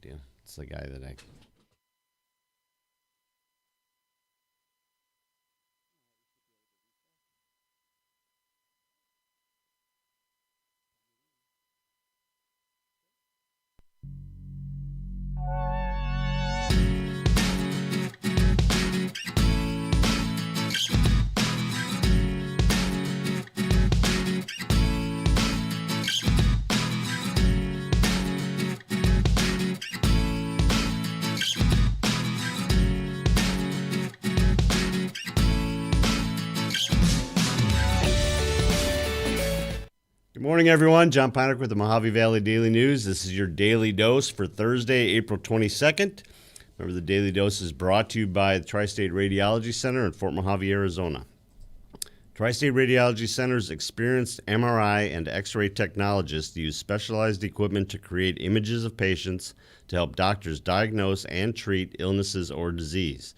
deal. It's the guy that I... Good morning, everyone. John Ponick with the Mojave Valley Daily News. This is your daily dose for Thursday, April 22nd. Remember, the daily dose is brought to you by the Tri-State Radiology Center in Fort Mojave, Arizona. Tri-State Radiology Center's experienced MRI and X-ray technologists use specialized equipment to create images of patients to help doctors diagnose and treat illnesses or disease.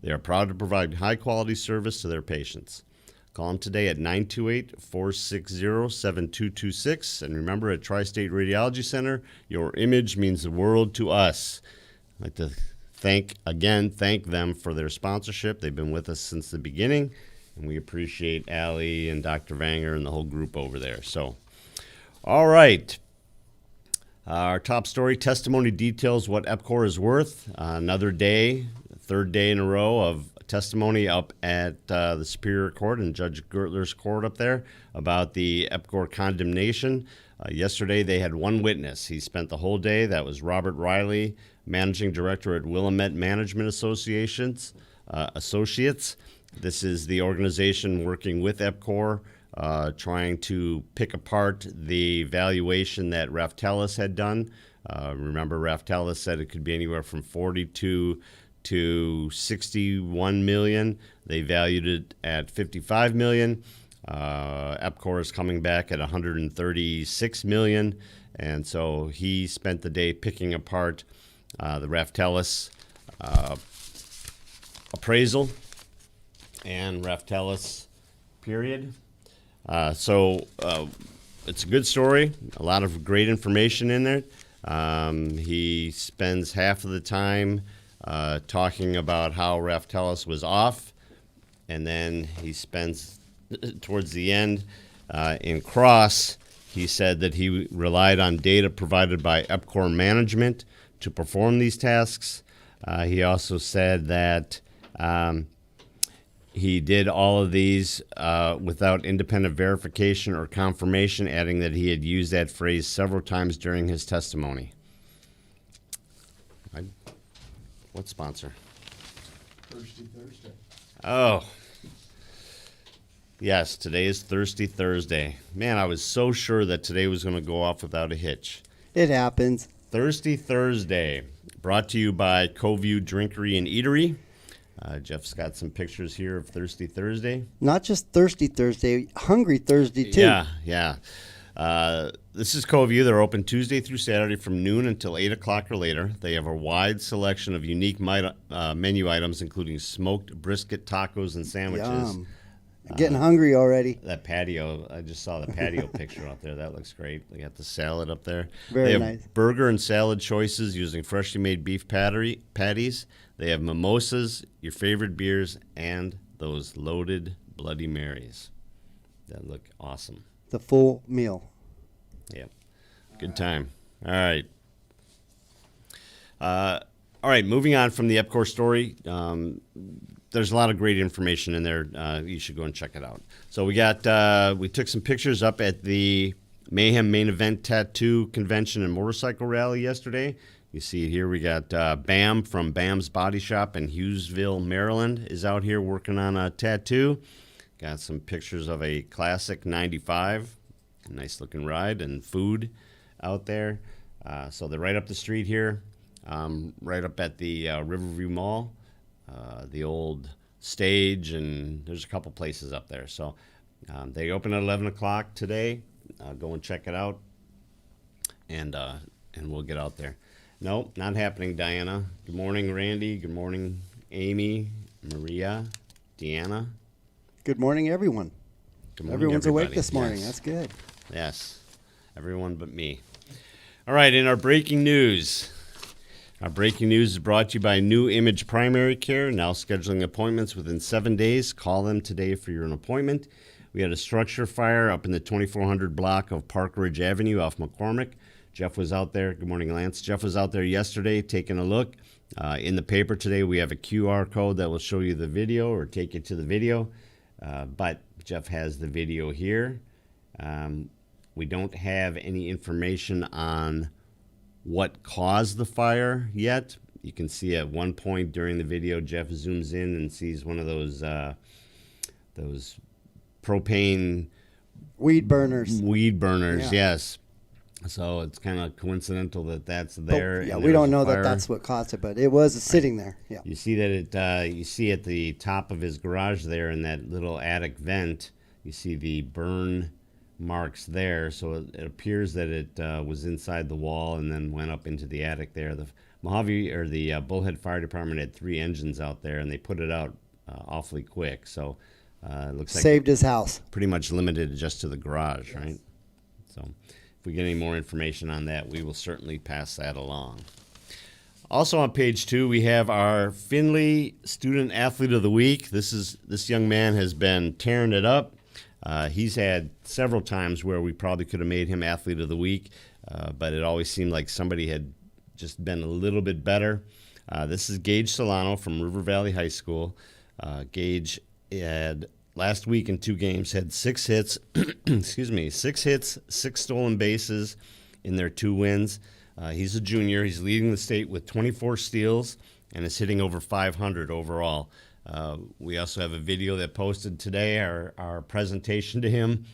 They are proud to provide high-quality service to their patients. Call them today at 928-460-7226. And remember, at Tri-State Radiology Center, your image means the world to us. I'd like to thank them for their sponsorship. They've been with us since the beginning, and we appreciate Allie and Dr. Vanger and the whole group over there. So, all right. Our top story, testimony details what EPCOR is worth. Another day, third day in a row of testimony up at the Superior Court and Judge Gertler's court up there about the EPCOR condemnation. Yesterday they had one witness. He spent the whole day. That was Robert Riley, Managing Director at Willamette Management Associates. This is the organization working with EPCOR, trying to pick apart the valuation that Raftellus had done. Remember, Raftellus said it could be anywhere from 42 to 61 million. They valued it at 55 million. EPCOR is coming back at 136 million. And so he spent the day picking apart the Raftellus appraisal and Raftellus period. So it's a good story, a lot of great information in there. He spends half of the time talking about how Raftellus was off, and then he spends, towards the end, in cross, he said that he relied on data provided by EPCOR management to perform these tasks. He also said that he did all of these without independent verification or confirmation, adding that he had used that phrase several times during his testimony. What sponsor? Thirsty Thursday. Oh. Yes, today is Thirsty Thursday. Man, I was so sure that today was going to go off without a hitch. It happens. Thirsty Thursday, brought to you by Coview Drinkery and Eatery. Jeff's got some pictures here of Thirsty Thursday. Not just Thirsty Thursday, Hungry Thursday, too. Yeah. This is Coview. They're open Tuesday through Saturday from noon until 8 o'clock or later. They have a wide selection of unique menu items, including smoked brisket tacos and sandwiches. Yum. Getting hungry already. That patio, I just saw the patio picture out there. That looks great. They got the salad up there. Very they have nice. Burger and salad choices using freshly made beef patties. They have mimosas, your favorite beers, and those loaded Bloody Marys. That look awesome. The full meal. Yep. Good time. All right. All right, moving on from the EPCOR story. There's a lot of great information in there. You should go and check it out. So we took some pictures up at the Mayhem Main Event Tattoo Convention and Motorcycle Rally yesterday. You see it here. We got Bam from Bam's Body Shop in Hughesville, Maryland, is out here working on a tattoo. Got some pictures of a classic 95, a nice looking ride, and food out there. So they're right up the street here, right up at the Riverview Mall, the old stage, and there's a couple places up there. So they open at 11 o'clock today. Go and check it out, and we'll get out there. No, not happening, Diana. Good morning, Randy. Good morning, Amy, Maria, Deanna. Good morning, everyone. Good morning, Everyone's everybody. awake this morning. Yes. That's good. Yes, everyone but me. All right, in our breaking news, Our breaking news is brought to you by New Image Primary Care, now scheduling appointments within 7 days. Call them today for your appointment. We had a structure fire up in the 2400 block of Park Ridge Avenue off McCormick. Jeff was out there. Good morning, Lance. Jeff was out there yesterday taking a look. In the paper today, we have a QR code that will show you the video or take you to the video. But Jeff has the video here. We don't have any information on what caused the fire yet. You can see at one point during the video, Jeff zooms in and sees one of those propane Weed burners. Yeah. Yes. So it's kind of coincidental that that's there. But, yeah, and we there's don't a know that fire. that's what caused it, but it was sitting there. Yeah. You see that you see at the top of his garage there in that little attic vent, you see the burn marks there. So it appears that it was inside the wall and then went up into the attic there. The Mojave or the Bullhead Fire Department had 3 engines out there, and they put it out awfully quick. So it looks like Saved his house. pretty much limited just to the garage, right? So if we get any more information on that, we will certainly pass that along. Also on page 2, we have our Finley Student Athlete of the Week. This young man has been tearing it up. He's had several times where we probably could have made him Athlete of the Week, but it always seemed like somebody had just been a little bit better. This is Gage Solano from River Valley High School. Gage had last week in 2 games had 6 hits, 6 hits, 6 stolen bases in their 2 wins. He's a junior. He's leading the state with 24 steals and is hitting over 500 overall. We also have a video that posted today, our presentation to him.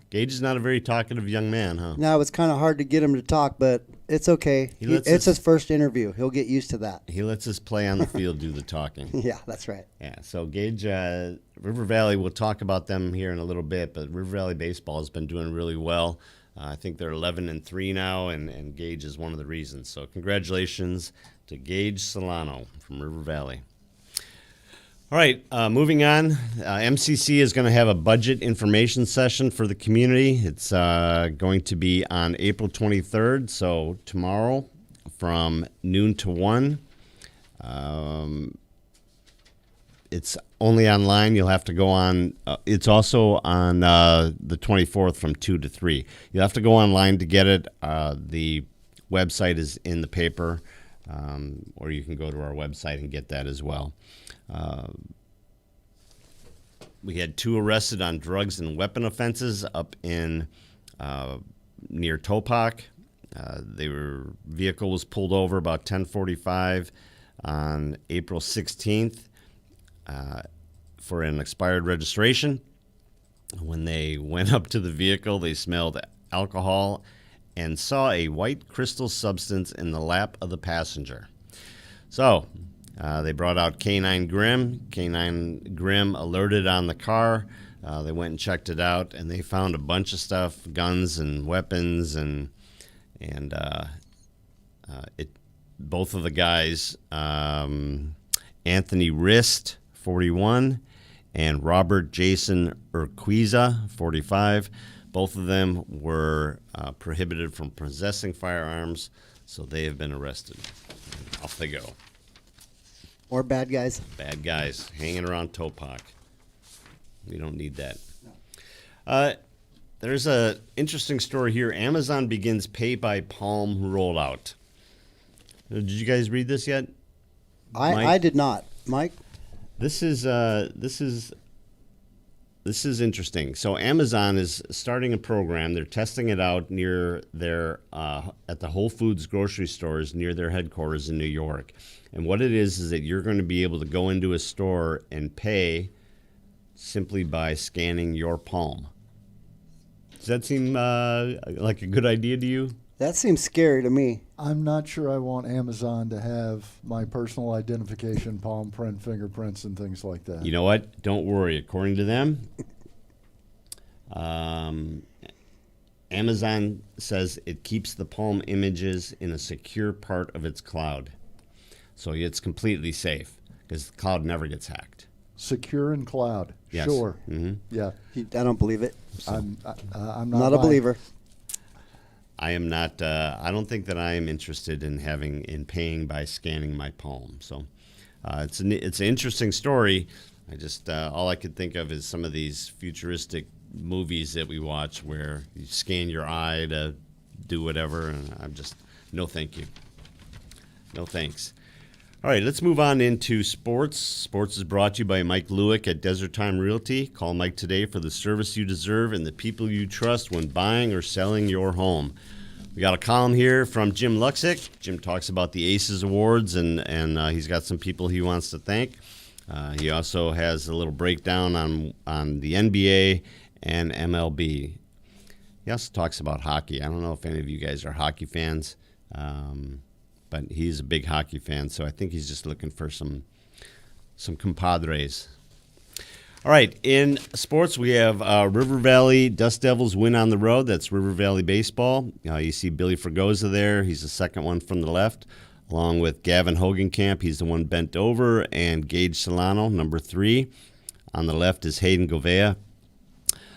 Gage is not a very talkative young man, huh? Now it's kind of hard to get him to talk, but it's okay. It's his first interview. He'll get used to that. He lets us play on the field do the talking. Yeah, that's right. Yeah, so Gage, River Valley, we'll talk about them here in a little bit, but River Valley baseball has been doing really well. I think they're 11-3 now, and Gage is one of the reasons. So congratulations to Gage Solano from River Valley. All right, moving on. MCC is going to have a budget information session for the community. It's going to be on April 23rd, so tomorrow from noon to 1. It's only online. You'll have to go on. It's also on the 24th from 2 to 3. You'll have to go online to get it. The website is in the paper, or you can go to our website and get that as well. We had 2 arrested on drugs and weapon offenses up in near Topak. Their vehicle was pulled over about 10:45 on April 16th for an expired registration. When they went up to the vehicle, they smelled alcohol and saw a white crystal substance in the lap of the passenger. So they brought out K9 Grim. K9 Grim alerted on the car. They went and checked it out, and they found a bunch of stuff, guns and weapons, and both of the guys, Anthony Rist, 41, and Robert Jason Urquiza, 45. Both of them were prohibited from possessing firearms, so they have been arrested. Off they go. More bad guys. Bad guys hanging around Topak. We don't need that. There's a interesting story here. Amazon begins pay by palm rollout. Did you guys read this yet? I did not. Mike? This is interesting. So Amazon is starting a program. They're testing it out near their at the Whole Foods grocery stores near their headquarters in New York. And what it is that you're going to be able to go into a store and pay simply by scanning your palm. Does that seem like a good idea to you? That seems scary to me. I'm not sure I want Amazon to have my personal identification, palm print, fingerprints, and things like that. You know what? Don't worry. According to them, Amazon says it keeps the palm images in a secure part of its cloud. So it's completely safe because the cloud never gets hacked. Secure in cloud. Yes. Sure. Mm-hmm. Yeah. I don't believe it. I'm Not a buying. believer. I am not. I don't think that I am interested in paying by scanning my palm. So it's an interesting story. I just all I could think of is some of these futuristic movies that we watch where you scan your eye to do whatever, and I'm just no, thank you, no thanks. All right, let's move on into sports. Sports is brought to you by Mike Lewick at Desert Time Realty. Call Mike today for the service you deserve and the people you trust when buying or selling your home. We got a column here from Jim Luxick. Jim talks about the ACES Awards, and he's got some people he wants to thank. He also has a little breakdown on the NBA and MLB. He also talks about hockey. I don't know if any of you guys are hockey fans. But he's a big hockey fan, so I think he's just looking for some compadres. All right, in sports, we have River Valley Dust Devils win on the road. That's River Valley baseball. You see Billy Fregosa there. He's the second one from the left, along with Gavin Hogenkamp. He's the one bent over, and Gage Solano, number 3. On the left is Hayden Govea.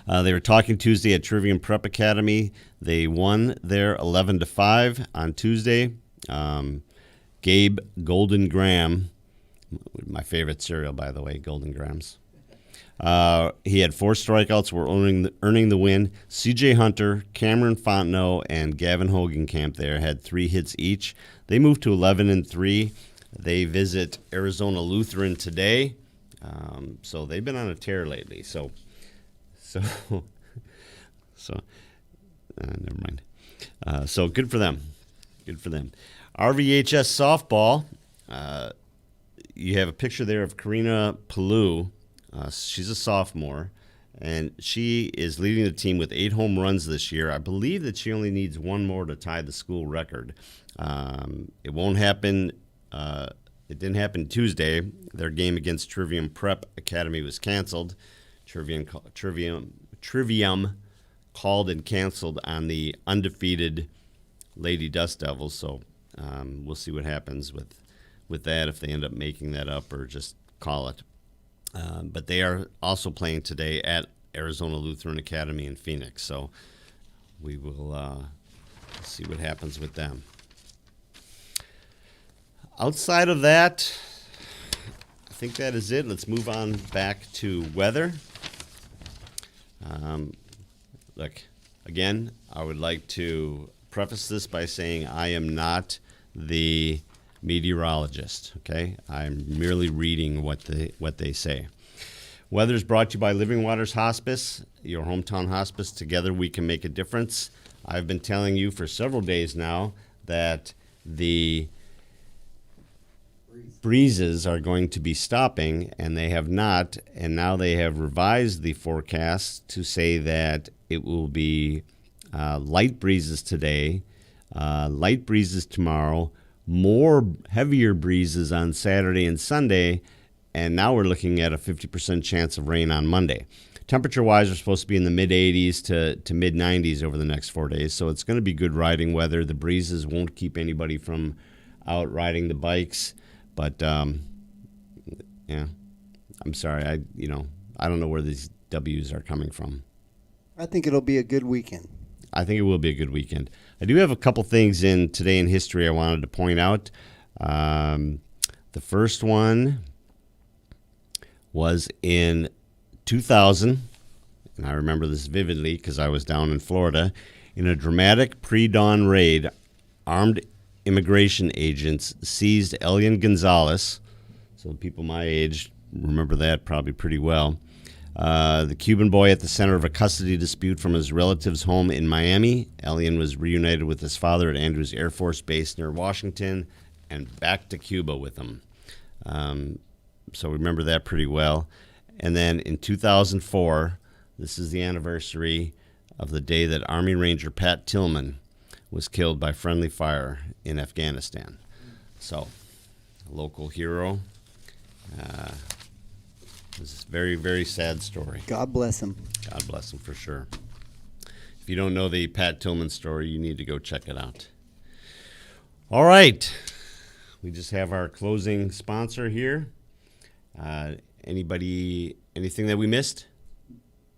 They were talking Tuesday at Trivium Prep Academy. They won there 11-5 on Tuesday. Gabe Golden Graham, my favorite cereal, by the way, Golden Grahams. He had 4 strikeouts, were earning the win. C.J. Hunter, Cameron Fontenot, and Gavin Hogenkamp there had 3 hits each. They moved to 11-3. They visit Arizona Lutheran today. So they've been on a tear lately. So never mind. So good for them. Good for them. RVHS softball. You have a picture there of Karina Palou. She's a sophomore, and she is leading the team with 8 home runs this year. I believe that she only needs 1 more to tie the school record. It won't happen. It didn't happen Tuesday. Their game against Trivium Prep Academy was canceled. Trivium called and canceled on the undefeated Lady Dust Devils, so we'll see what happens with that, if they end up making that up or just call it. But they are also playing today at Arizona Lutheran Academy in Phoenix, so we will see what happens with them. Outside of that, I think that is it. Let's move on back to weather. Look, again, I would like to preface this by saying I am not the meteorologist, okay? I'm merely reading what they say. Weather is brought to you by Living Waters Hospice, your hometown hospice. Together we can make a difference. I've been telling you for several days now that the breezes are going to be stopping, and they have not, and now they have revised the forecast to say that it will be light breezes today, light breezes tomorrow, more heavier breezes on Saturday and Sunday, and now we're looking at a 50% chance of rain on Monday. Temperature-wise, we're supposed to be in the mid-80s to mid-90s over the next 4 days, so it's going to be good riding weather. The breezes won't keep anybody from out riding the bikes, but yeah, I'm sorry. I don't know where these W's are coming from. I think it'll be a good weekend. I think it will be a good weekend. I do have a couple things in Today in History I wanted to point out. The first one was in 2000, and I remember this vividly because I was down in Florida. In a dramatic pre-dawn raid, armed immigration agents seized Elian Gonzalez. So people my age remember that probably pretty well. The Cuban boy at the center of a custody dispute from his relative's home in Miami. Elian was reunited with his father at Andrews Air Force Base near Washington and back to Cuba with him. So remember that pretty well. And then in 2004, this is the anniversary of the day that Army Ranger Pat Tillman was killed by friendly fire in Afghanistan. So, a local hero. It's a very, very sad story. God bless him. God bless him for sure. If you don't know the Pat Tillman story, you need to go check it out. All right. We just have our closing sponsor here. Anything that we missed?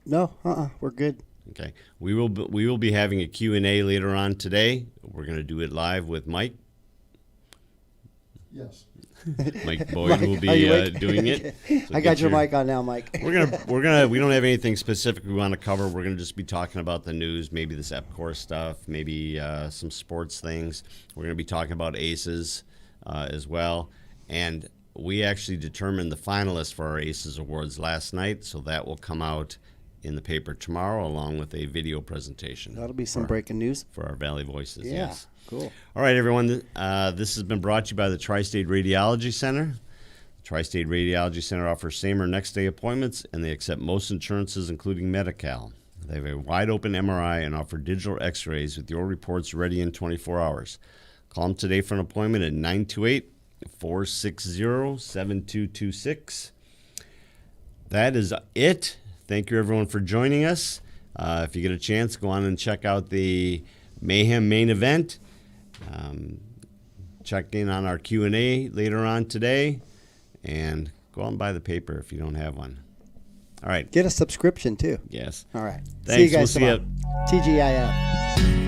No, we're good. Okay. We will be having a Q&A later on today. We're going to do it live with Mike. Yes. Mike Boyd will be doing it. So I got your mic on now, Mike. We don't have anything specific we want to cover. We're gonna just be talking about the news, maybe this EPCOR stuff, maybe some sports things. We're gonna be talking about ACES as well, and we actually determined the finalists for our ACES awards last night, so that will come out in the paper tomorrow, along with a video presentation. That'll be some breaking news for our Valley Voices. Yeah, yes. cool. All right, everyone. This has been brought to you by the Tri-State Radiology Center. The Tri-State Radiology Center offers same or next day appointments, and they accept most insurances, including Medi-Cal. They have a wide open MRI and offer digital x-rays with your reports ready in 24 hours. Call them today for an appointment at 928-460-7226. That is it. Thank you, everyone, for joining us. If you get a chance, go on and check out the Mayhem main event. Check in on our Q&A later on today, and go out and buy the paper if you don't have one. All right. Get a subscription, too. Yes. All right. Thanks. See you guys We'll see tomorrow. TGIF.